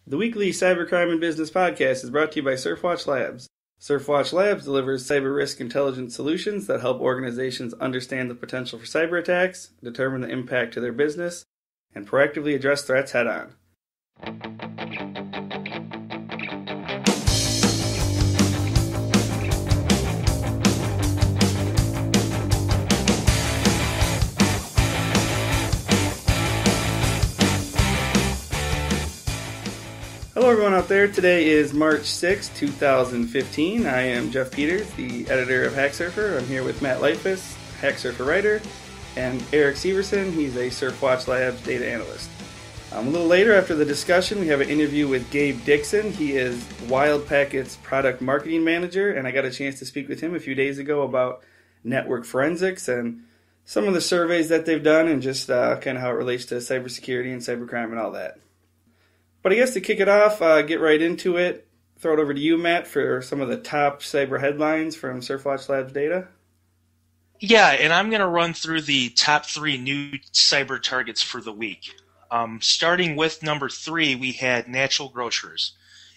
The weekly Cybercrime and Business Podcast is brought to you by SurfWatch Labs. SurfWatch Labs delivers cyber risk intelligence solutions that help organizations understand the potential for cyber attacks, determine the impact to their business, and proactively address threats head-on. Hello everyone out there. Today is March 6, 2015. I am Jeff Peters, the editor of HackSurfer. I'm here with Matt Lightfuss, HackSurfer writer, and Eric Severson. He's a SurfWatch Labs data analyst. A little later after the discussion, we have an interview with Gabe Dixon. He is WildPackets product marketing manager, and I got a chance to speak with him a few days ago about network forensics and some of the surveys that they've done and just kind of how it relates to cybersecurity and cybercrime and all that. But I guess to kick it off, get right into it, throw it over to you, Matt, for some of the top cyber headlines from SurfWatch Labs data. Yeah, and I'm going to run through the top 3 new cyber targets for the week. Starting with number 3, we had natural grocers.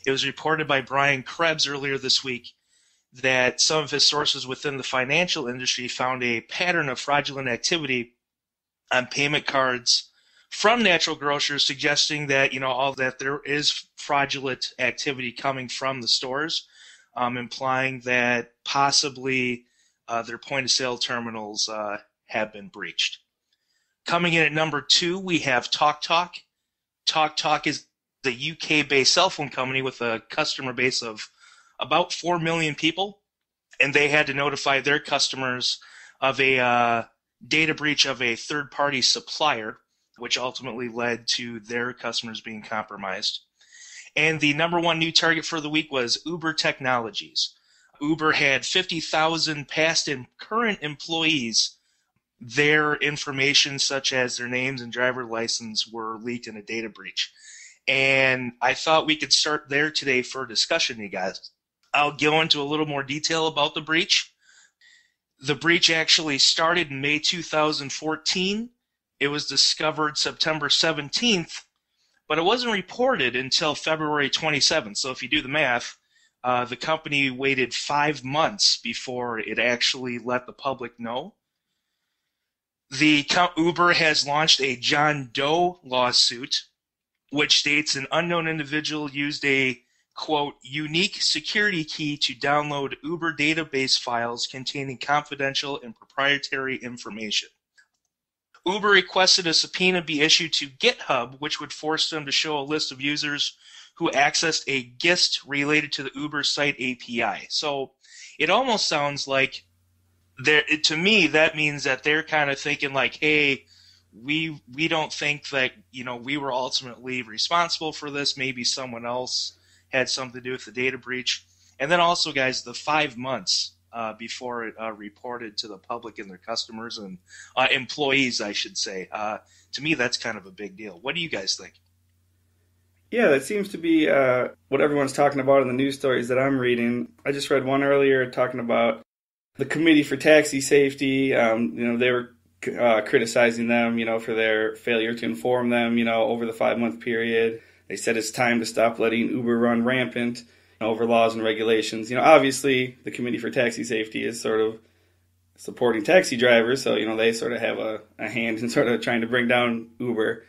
It was reported by Brian Krebs earlier this week that some of his sources within the financial industry found a pattern of fraudulent activity on payment cards from natural grocers, suggesting that that there is fraudulent activity coming from the stores, implying that possibly their point-of-sale terminals have been breached. Coming in at number 2, we have TalkTalk. TalkTalk is the UK-based cell phone company with a customer base of about 4 million people, and they had to notify their customers of a data breach of a third-party supplier, which ultimately led to their customers being compromised. And the number 1 new target for the week was Uber Technologies. Uber had 50,000 past and current employees. Their information, such as their names and driver license, were leaked in a data breach. And I thought we could start there today for discussion, you guys. I'll go into a little more detail about the breach. The breach actually started in May 2014. It was discovered September 17th, but it wasn't reported until February 27th. So if you do the math, the company waited 5 months before it actually let the public know. Uber has launched a John Doe lawsuit, which states an unknown individual used a, quote, unique security key to download Uber database files containing confidential and proprietary information. Uber requested a subpoena be issued to GitHub, which would force them to show a list of users who accessed a GIST related to the Uber site API. So it almost sounds like, to me, that means that they're kind of thinking like, hey, we don't think that we were ultimately responsible for this. Maybe someone else had something to do with the data breach. And then also, guys, the 5 months before it reported to the public and their customers and employees, I should say. To me, that's kind of a big deal. What do you guys think? Yeah, that seems to be what everyone's talking about in the news stories that I'm reading. I just read one earlier talking about the Committee for Taxi Safety. They were criticizing them, for their failure to inform them, over the 5-month period. They said it's time to stop letting Uber run rampant over laws and regulations. Obviously, the Committee for Taxi Safety is sort of supporting taxi drivers, so, they sort of have a hand in sort of trying to bring down Uber.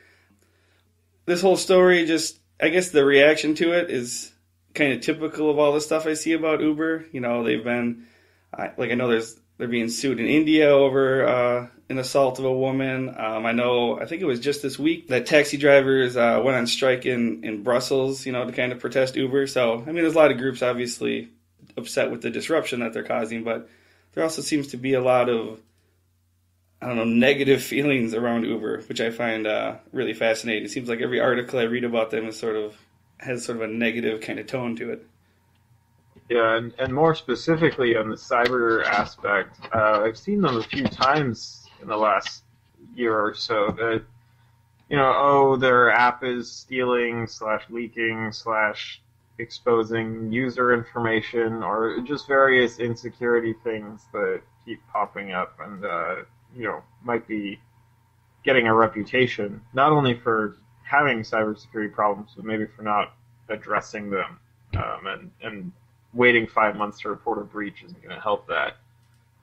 This whole story I guess the reaction to it is kind of typical of all the stuff I see about Uber. They've been, I know they're being sued in India over an assault of a woman. I think it was just this week that taxi drivers went on strike in Brussels, to kind of protest Uber. So, there's a lot of groups obviously upset with the disruption that they're causing, but there also seems to be a lot of, negative feelings around Uber, which I find really fascinating. It seems like every article I read about them has sort of a negative kind of tone to it. Yeah, and more specifically on the cyber aspect, I've seen them a few times in the last year or so that, their app is stealing / leaking / exposing user information or just various insecurity things that keep popping up and, might be getting a reputation, not only for having cybersecurity problems, but maybe for not addressing them, and waiting 5 months to report a breach isn't going to help that.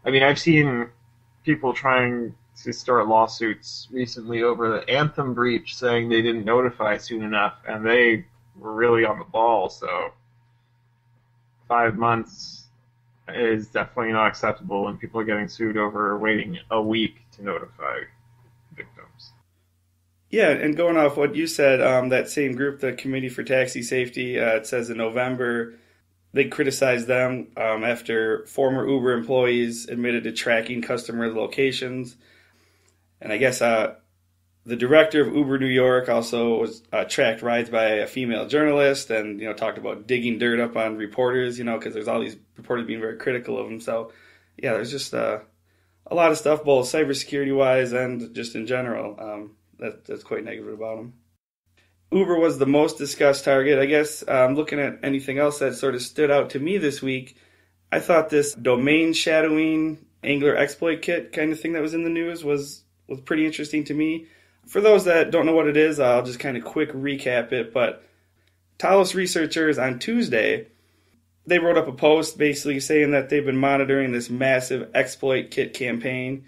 I mean, I've seen people trying to start lawsuits recently over the Anthem breach, saying they didn't notify soon enough, and they were really on the ball. So 5 months is definitely not acceptable when people are getting sued over waiting a week to notify victims. Yeah, and going off what you said, that same group, the Committee for Taxi Safety, it says in November, they criticized them after former Uber employees admitted to tracking customer locations. And I guess the director of Uber New York also was tracked rides by a female journalist, and talked about digging dirt up on reporters, because there's all these reporters being very critical of them. So yeah, there's just a lot of stuff, both cybersecurity wise and just in general, that's quite negative about them. Uber was the most discussed target. I guess looking at anything else that sort of stood out to me this week, I thought this domain shadowing Angler exploit kit kind of thing that was in the news was pretty interesting to me. For those that don't know what it is, I'll just kind of quick recap it. But Talos researchers on Tuesday, they wrote up a post basically saying that they've been monitoring this massive exploit kit campaign.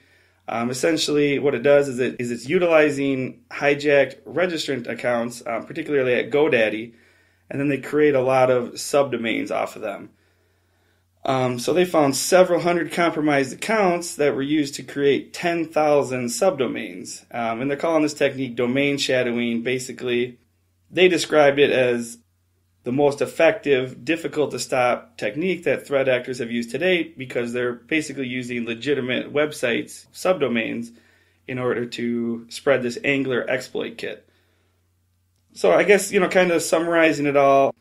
Essentially, what it does is it's utilizing hijacked registrant accounts, particularly at GoDaddy, and then they create a lot of subdomains off of them. So they found several hundred compromised accounts that were used to create 10,000 subdomains. And they're calling this technique domain shadowing. Basically, they described it as the most effective, difficult to stop technique that threat actors have used to date, because they're basically using legitimate websites, subdomains, in order to spread this Angler exploit kit. So I guess, kind of summarizing it all,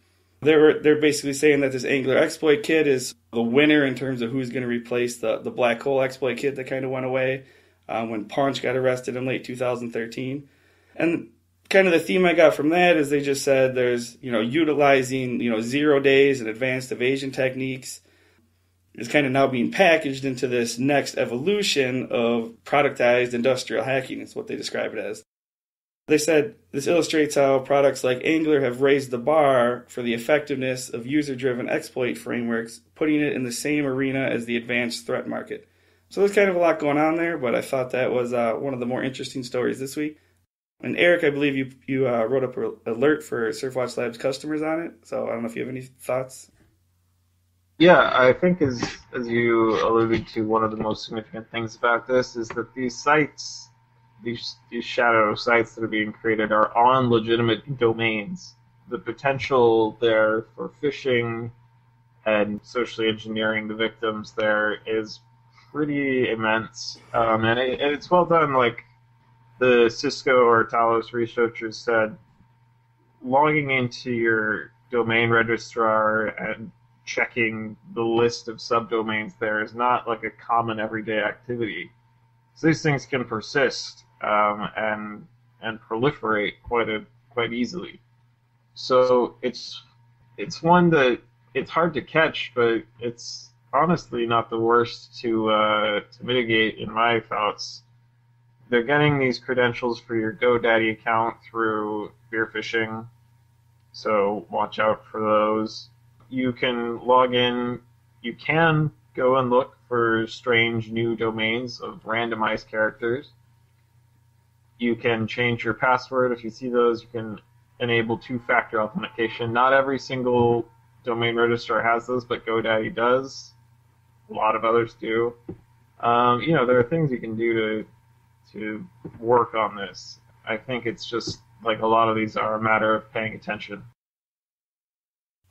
they're basically saying that this Angler exploit kit is the winner in terms of who's going to replace the Blackhole Exploit Kit that kind of went away when Punch got arrested in late 2013. And kind of the theme I got from that is they just said there's, utilizing, 0 days and advanced evasion techniques is kind of now being packaged into this next evolution of productized industrial hacking. Is what they describe it as. They said this illustrates how products like Angler have raised the bar for the effectiveness of user-driven exploit frameworks, putting it in the same arena as the advanced threat market. So there's kind of a lot going on there, but I thought that was one of the more interesting stories this week. And Eric, I believe you wrote up an alert for SurfWatch Labs customers on it. So I don't know if you have any thoughts. Yeah, I think as you alluded to, one of the most significant things about this is that these sites, these shadow sites that are being created, are on legitimate domains. The potential there for phishing and socially engineering the victims there is pretty immense, and it's well done. Like the Cisco or Talos researchers said, logging into your domain registrar and checking the list of subdomains there is not like a common everyday activity. So these things can persist and proliferate quite easily. So it's one that it's hard to catch, but it's honestly not the worst to mitigate in my thoughts. They're getting these credentials for your GoDaddy account through spear phishing, so watch out for those. You can log in. You can go and look for strange new domains of randomized characters. You can change your password. If you see those, you can enable two-factor authentication. Not every single domain registrar has those, but GoDaddy does. A lot of others do. There are things you can do to work on this. I think it's just like a lot of these are a matter of paying attention.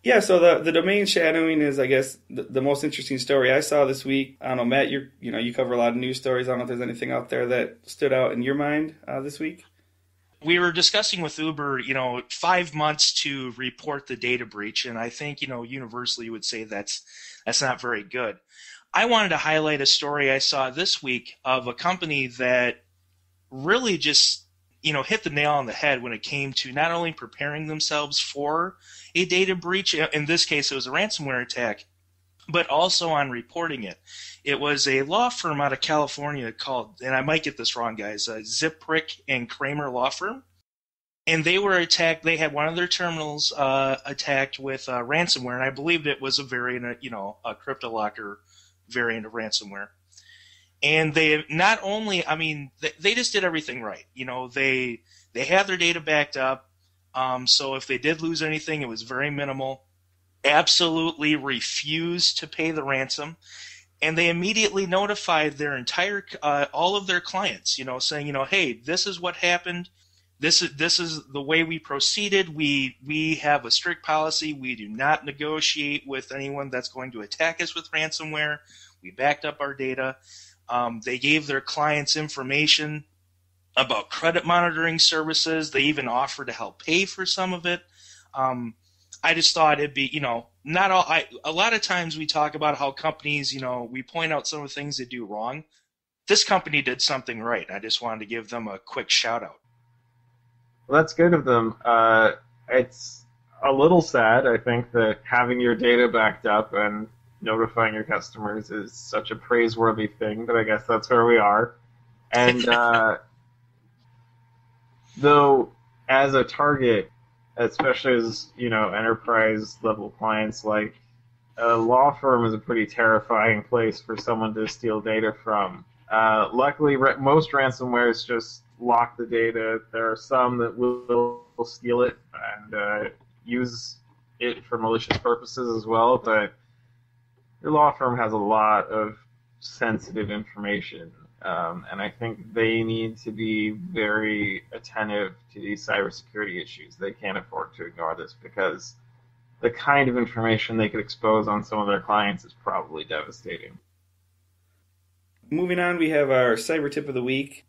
Yeah, so the domain shadowing is, I guess, the most interesting story I saw this week. I don't know, Matt, you cover a lot of news stories. I don't know if there's anything out there that stood out in your mind this week. We were discussing with Uber, 5 months to report the data breach, and I think, universally you would say that's not very good. I wanted to highlight a story I saw this week of a company that really just, hit the nail on the head when it came to not only preparing themselves for a data breach, in this case it was a ransomware attack, but also on reporting it. It was a law firm out of California called, and I might get this wrong, guys, Ziprick and Kramer Law Firm. And they were attacked. They had one of their terminals attacked with ransomware, and I believed it was a variant, a CryptoLocker variant of ransomware. And they not only, they just did everything right. They had their data backed up. So if they did lose anything, it was very minimal. Absolutely refused to pay the ransom. And they immediately notified their entire, all of their clients, saying, hey, this is what happened. This is the way we proceeded. We have a strict policy. We do not negotiate with anyone that's going to attack us with ransomware. We backed up our data. They gave their clients information about credit monitoring services. They even offered to help pay for some of it. I just thought it'd be, not all. A lot of times we talk about how companies, we point out some of the things they do wrong. This company did something right. I just wanted to give them a quick shout out. Well, that's good of them. It's a little sad, I think, that having your data backed up and notifying your customers is such a praiseworthy thing, but I guess that's where we are. And though, as a target, especially as, enterprise-level clients, like, a law firm is a pretty terrifying place for someone to steal data from. Luckily, most ransomwares just lock the data. There are some that will steal it and use it for malicious purposes as well, but your law firm has a lot of sensitive information, and I think they need to be very attentive to these cybersecurity issues. They can't afford to ignore this because the kind of information they could expose on some of their clients is probably devastating. Moving on, we have our cyber tip of the week.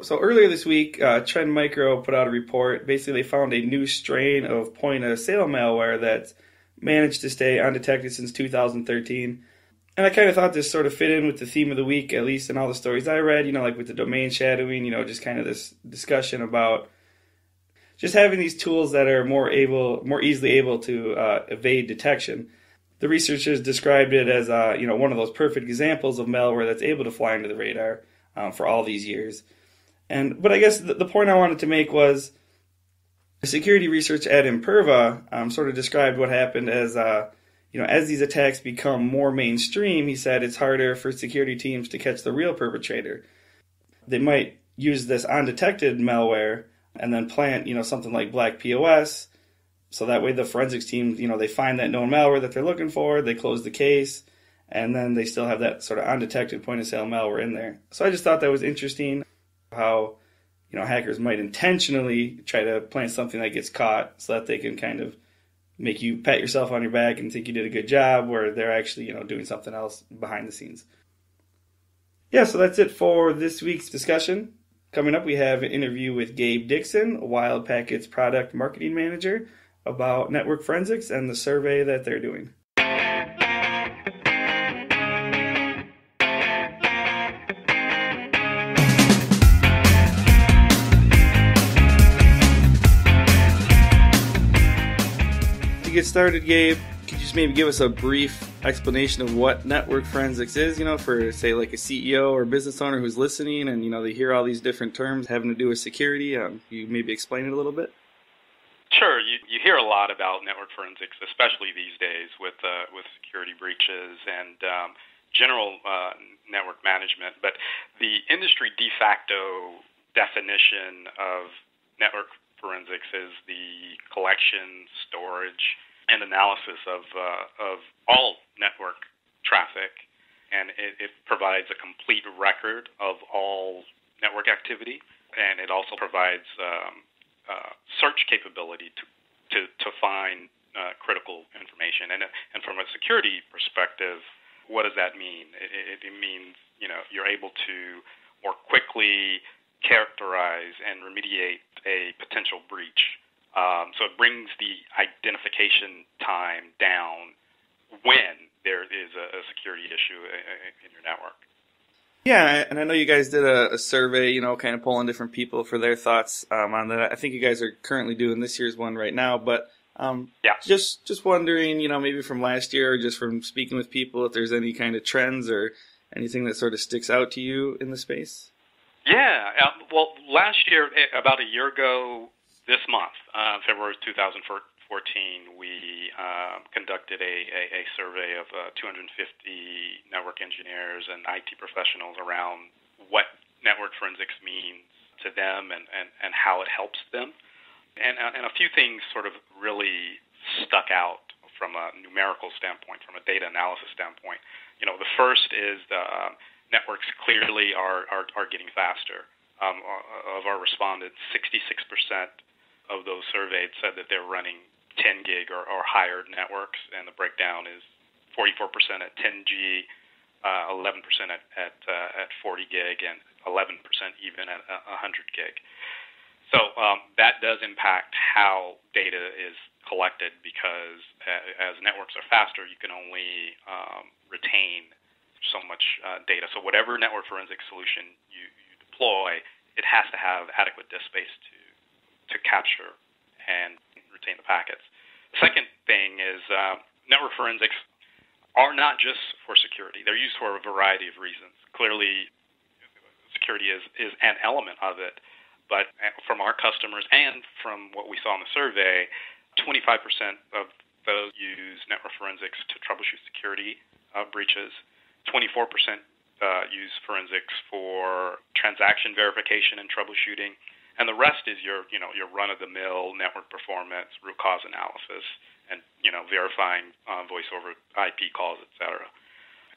So earlier this week, Trend Micro put out a report. Basically, they found a new strain of point-of-sale malware that's managed to stay undetected since 2013. And I kind of thought this sort of fit in with the theme of the week, at least in all the stories I read, like with the domain shadowing, just kind of this discussion about just having these tools that are more easily able to evade detection. The researchers described it as, one of those perfect examples of malware that's able to fly under the radar for all these years. But I guess the point I wanted to make was the security research at Imperva sort of described what happened as, as these attacks become more mainstream, he said it's harder for security teams to catch the real perpetrator. They might use this undetected malware and then plant, something like Black POS. So that way the forensics team, they find that known malware that they're looking for, they close the case, and then they still have that sort of undetected point-of-sale malware in there. So I just thought that was interesting, how, hackers might intentionally try to plant something that gets caught so that they can kind of make you pat yourself on your back and think you did a good job, where they're actually, doing something else behind the scenes. Yeah, so that's it for this week's discussion. Coming up, we have an interview with Gabe Dixon, WildPackets product marketing manager, about network forensics and the survey that they're doing. To get started, Gabe, could you just maybe give us a brief explanation of what network forensics is, for, say, like a CEO or business owner who's listening and, they hear all these different terms having to do with security? You maybe explain it a little bit? Sure. You hear a lot about network forensics, especially these days with security breaches and general network management. But the industry de facto definition of network forensics is the collection, storage, and analysis of all network traffic, and it provides a complete record of all network activity, and it also provides search capability to find critical information. And from a security perspective, what does that mean? It means you're able to more quickly characterize and remediate a potential breach. So it brings the identification time down when there is a security issue in your network. Yeah, and I know you guys did a survey, kind of polling different people for their thoughts on that. I think you guys are currently doing this year's one right now, but just wondering, maybe from last year or just from speaking with people, if there's any kind of trends or anything that sort of sticks out to you in the space? Yeah, well, last year, about a year ago, this month, February 2014, we conducted a survey of 250 network engineers and IT professionals around what network forensics means to them and how it helps them. And a few things sort of really stuck out from a numerical standpoint, from a data analysis standpoint. The first is networks clearly are getting faster. Of our respondents, 66% of those surveyed said that they're running 10 gig or higher networks, and the breakdown is 44% at 10G, 11% at 40 gig, and 11% even at 100 gig. So that does impact how data is collected, because as networks are faster, you can only retain so much data. So whatever network forensic solution you deploy, it has to have adequate disk space to capture and retain the packets. The second thing is network forensics are not just for security. They're used for a variety of reasons. Clearly, security is an element of it, but from our customers and from what we saw in the survey, 25% of those use network forensics to troubleshoot security breaches. 24% use forensics for transaction verification and troubleshooting, and the rest is your run-of-the-mill network performance, root cause analysis, and verifying voice over IP calls, etc.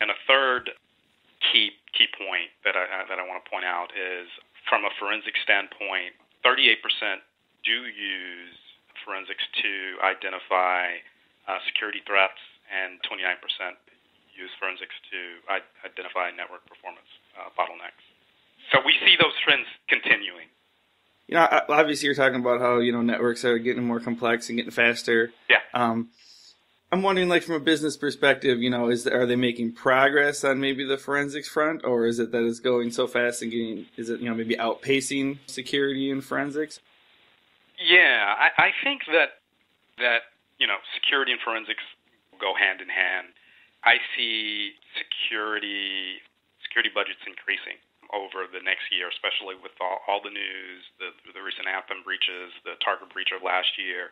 And a third key point that I want to point out is, from a forensic standpoint, 38% do use forensics to identify security threats, and 29% use forensics to identify network performance bottlenecks. So we see those trends continuing. Obviously you're talking about how, networks are getting more complex and getting faster. Yeah. I'm wondering, from a business perspective, are they making progress on maybe the forensics front, or is it that it's going so fast and maybe outpacing security and forensics? Yeah, I think that security and forensics go hand in hand. I see security budgets increasing over the next year, especially with all the news, the recent Anthem breaches, the Target breach of last year.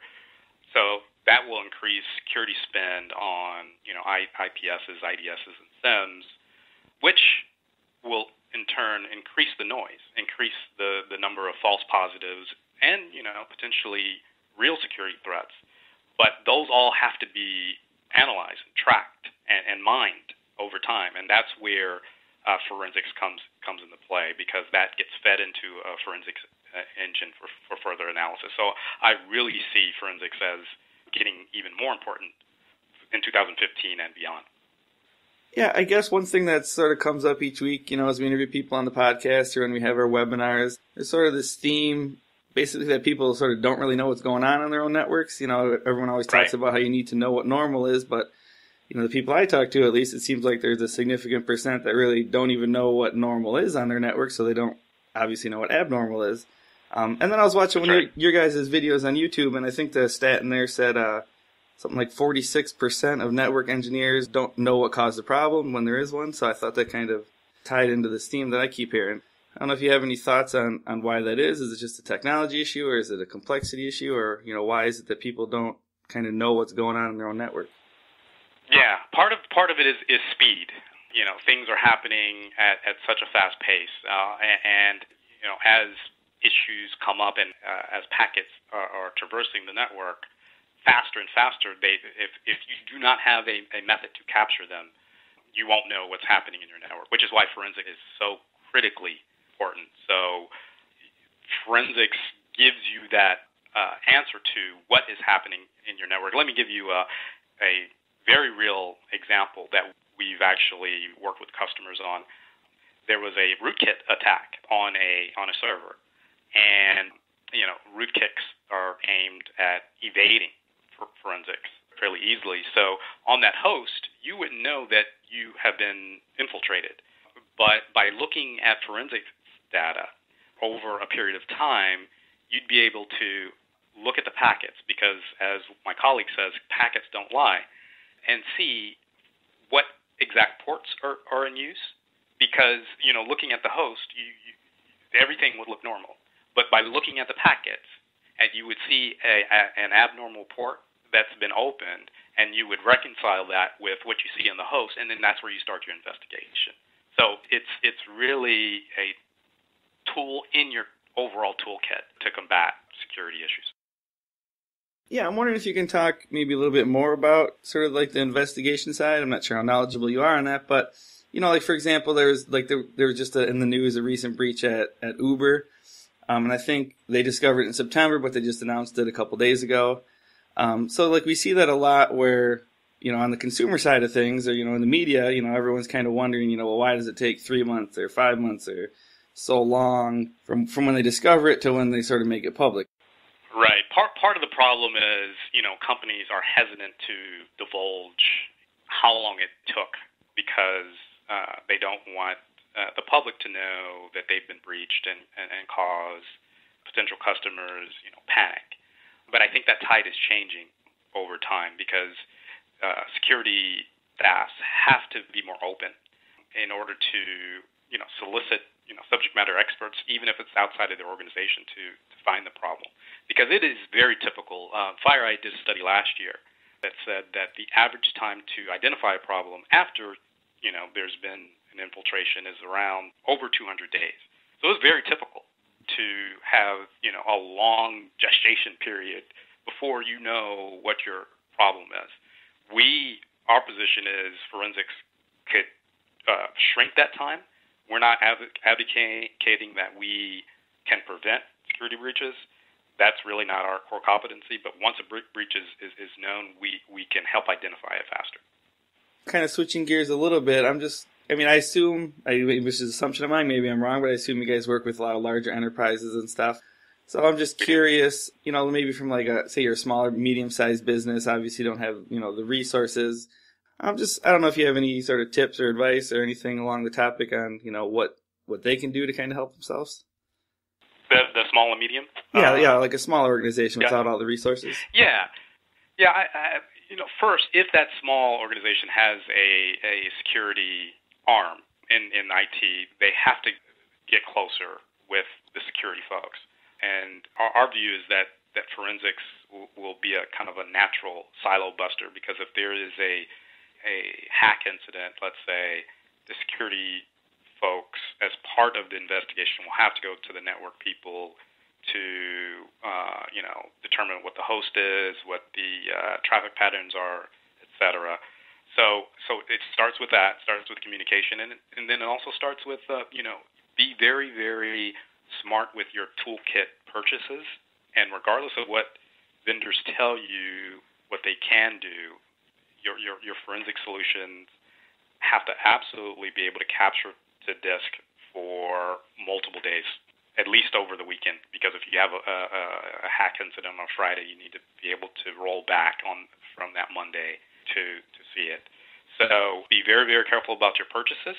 So that will increase security spend on IPSs, IDSs, and SIEMs, which will in turn increase the noise, increase the number of false positives, and potentially real security threats. But those all have to be analyzed and tracked and mined over time, and that's where forensics comes into play, because that gets fed into a forensics engine for further analysis. So I really see forensics as getting even more important in 2015 and beyond. Yeah, I guess one thing that sort of comes up each week, as we interview people on the podcast or when we have our webinars, there's sort of this theme, basically, that people sort of don't really know what's going on their own networks. Everyone always talks about how you need to know what normal is, but the people I talk to, at least, it seems like there's a significant percent that really don't even know what normal is on their network, so they don't obviously know what abnormal is. And then I was watching one of your guys' videos on YouTube, and I think the stat in there said something like 46% of network engineers don't know what caused the problem when there is one, so I thought that kind of tied into this theme that I keep hearing. I don't know if you have any thoughts on why that is. Is it just a technology issue, or is it a complexity issue, or why is it that people don't kind of know what's going on in their own network? Yeah, part of it is speed. Things are happening at such a fast pace, and as issues come up and as packets are traversing the network faster and faster, if you do not have a method to capture them, you won't know what's happening in your network, which is why forensics is so critically important. So forensics gives you that answer to what is happening in your network. Let me give you a very real example that we've actually worked with customers on. There was a rootkit attack on a server, and rootkits are aimed at evading forensics fairly easily. So on that host, you wouldn't know that you have been infiltrated. But by looking at forensics data over a period of time, you'd be able to look at the packets, because as my colleague says, packets don't lie, and see what exact ports are in use. Because, looking at the host, everything would look normal. But by looking at the packets, and you would see an abnormal port that's been opened, and you would reconcile that with what you see in the host, and then that's where you start your investigation. So it's really a tool in your overall toolkit to combat security issues. Yeah, I'm wondering if you can talk maybe a little bit more about sort of like the investigation side. I'm not sure how knowledgeable you are on that, but like for example, there was just in the news a recent breach at Uber, and I think they discovered it in September, but they just announced it a couple days ago. So like we see that a lot where on the consumer side of things, or in the media, everyone's kind of wondering, well, why does it take 3 months or 5 months or so long from when they discover it to when they sort of make it public? Right. Part of the problem is, companies are hesitant to divulge how long it took because they don't want the public to know that they've been breached and cause potential customers, panic. But I think that tide is changing over time because security staffs have to be more open in order to, solicit, subject matter experts, even if it's outside of their organization, to find the problem. Because it is very typical. FireEye did a study last year that said that the average time to identify a problem after, there's been an infiltration is around over 200 days. So it's very typical to have, a long gestation period before you know what your problem is. Our position is forensics could shrink that time. We're not advocating that we can prevent security breaches. That's really not our core competency. But once a breach is known, we can help identify it faster. Kind of switching gears a little bit, I assume, which is an assumption of mine, maybe I'm wrong, but I assume you guys work with a lot of larger enterprises and stuff. So I'm just curious, maybe from say you're a smaller, medium-sized business, obviously you don't have, the resources. I don't know if you have any sort of tips or advice or anything along the topic on, what they can do to kind of help themselves. The small and medium? Yeah, like a smaller organization without all the resources. Yeah. I first, if that small organization has a security arm in IT, they have to get closer with the security folks. And our view is that forensics will be a kind of a natural silo buster, because if there is a hack incident, let's say, the security folks, as part of the investigation, will have to go to the network people to determine what the host is, what the traffic patterns are, etc. So it starts with that, starts with communication, and then it also starts with be very, very smart with your toolkit purchases, and regardless of what vendors tell you what they can do, your forensic solutions have to absolutely be able to capture the disk for multiple days, at least over the weekend, because if you have a hack incident on Friday, you need to be able to roll back from that Monday to see it. So be very, very careful about your purchases,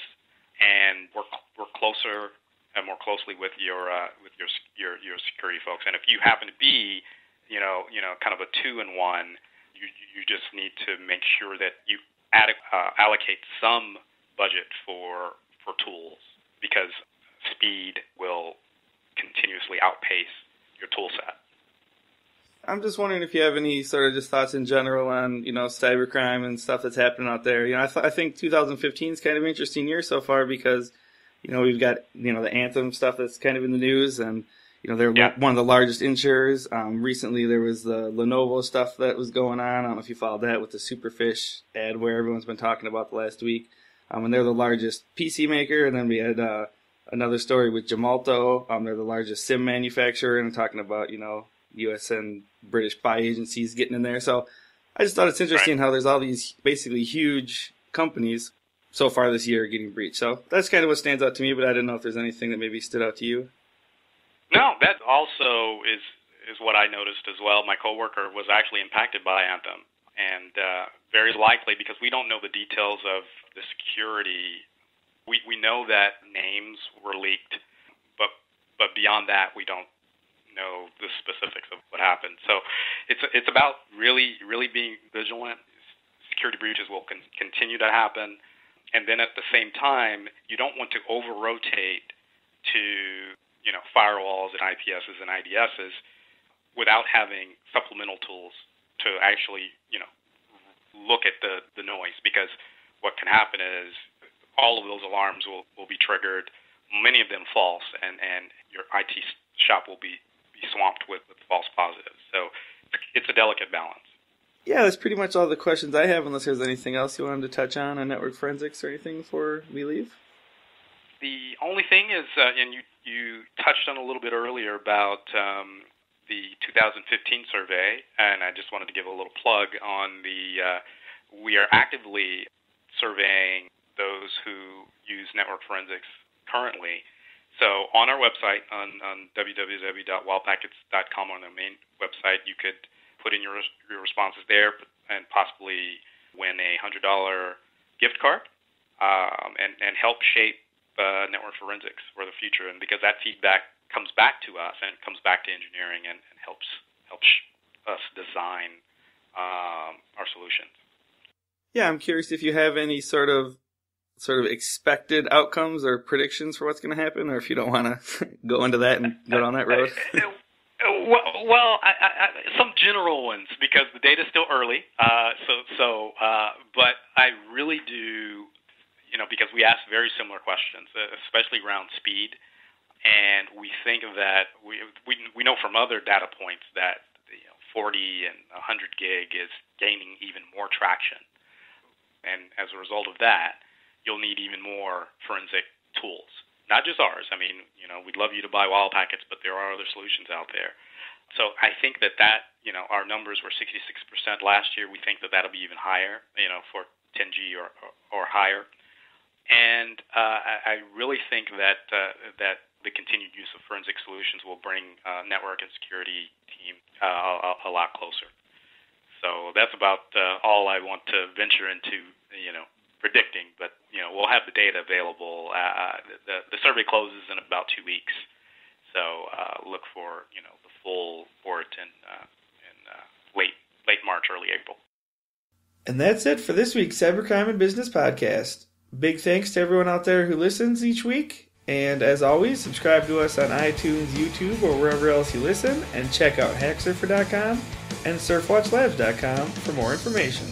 and work closer and more closely with your security folks. And if you happen to be, kind of a 2-in-1, you just need to make sure that you allocate some budget for tools, because speed will continuously outpace your tool set. I'm just wondering if you have any sort of just thoughts in general on, cybercrime and stuff that's happening out there. I think 2015 is kind of an interesting year so far because, we've got, the Anthem stuff that's kind of in the news, and, they're one of the largest insurers. Recently there was the Lenovo stuff that was going on. I don't know if you followed that with the Superfish ad where everyone's been talking about the last week. And they're the largest PC maker. And then we had another story with Gemalto. They're the largest SIM manufacturer, and talking about, U.S. and British spy agencies getting in there. So I just thought it's interesting how there's all these basically huge companies so far this year getting breached. So that's kind of what stands out to me, but I didn't know if there's anything that maybe stood out to you. No, that also is what I noticed as well. My coworker was actually impacted by Anthem, and very likely, because we don't know the details of the security, we know that names were leaked, but beyond that, we don't know the specifics of what happened. So it's about really, really being vigilant. Security breaches will continue to happen, and then at the same time, you don't want to over-rotate to firewalls and IPSs and IDSs without having supplemental tools to actually, look at the noise, because what can happen is all of those alarms will be triggered, many of them false, and your IT shop will be swamped with false positives. So it's a delicate balance. Yeah, that's pretty much all the questions I have, unless there's anything else you wanted to touch on network forensics or anything before we leave. The only thing is, and you touched on a little bit earlier about the 2015 survey, and I just wanted to give a little plug on we are actively surveying those who use network forensics currently. So on our website, on www.wildpackets.com, on the main website, you could put in your responses there and possibly win a $100 gift card and help shape network forensics for the future. And because that feedback comes back to us and it comes back to engineering and helps us design our solutions. Yeah, I'm curious if you have any sort of expected outcomes or predictions for what's going to happen, or if you don't want to go into that and go down that road. Well, some general ones, because the data's still early. But I really do, because we ask very similar questions, especially around speed, and we think that we know from other data points that 40 and 100 gig is gaining even more traction, and as a result of that, you'll need even more forensic tools. Not just ours. I mean, we'd love you to buy WildPackets, but there are other solutions out there. So I think that our numbers were 66% last year. We think that that'll be even higher, for 10G or higher. And I really think that the continued use of forensic solutions will bring network and security team a lot closer. So that's about all I want to venture into, predicting, but we'll have the data available. The survey closes in about 2 weeks, so look for the full report in late March, early April. And that's it for this week's Cybercrime and Business Podcast. Big thanks to everyone out there who listens each week, and as always, subscribe to us on iTunes, YouTube, or wherever else you listen, and check out HackSurfer.com and SurfWatchLabs.com for more information.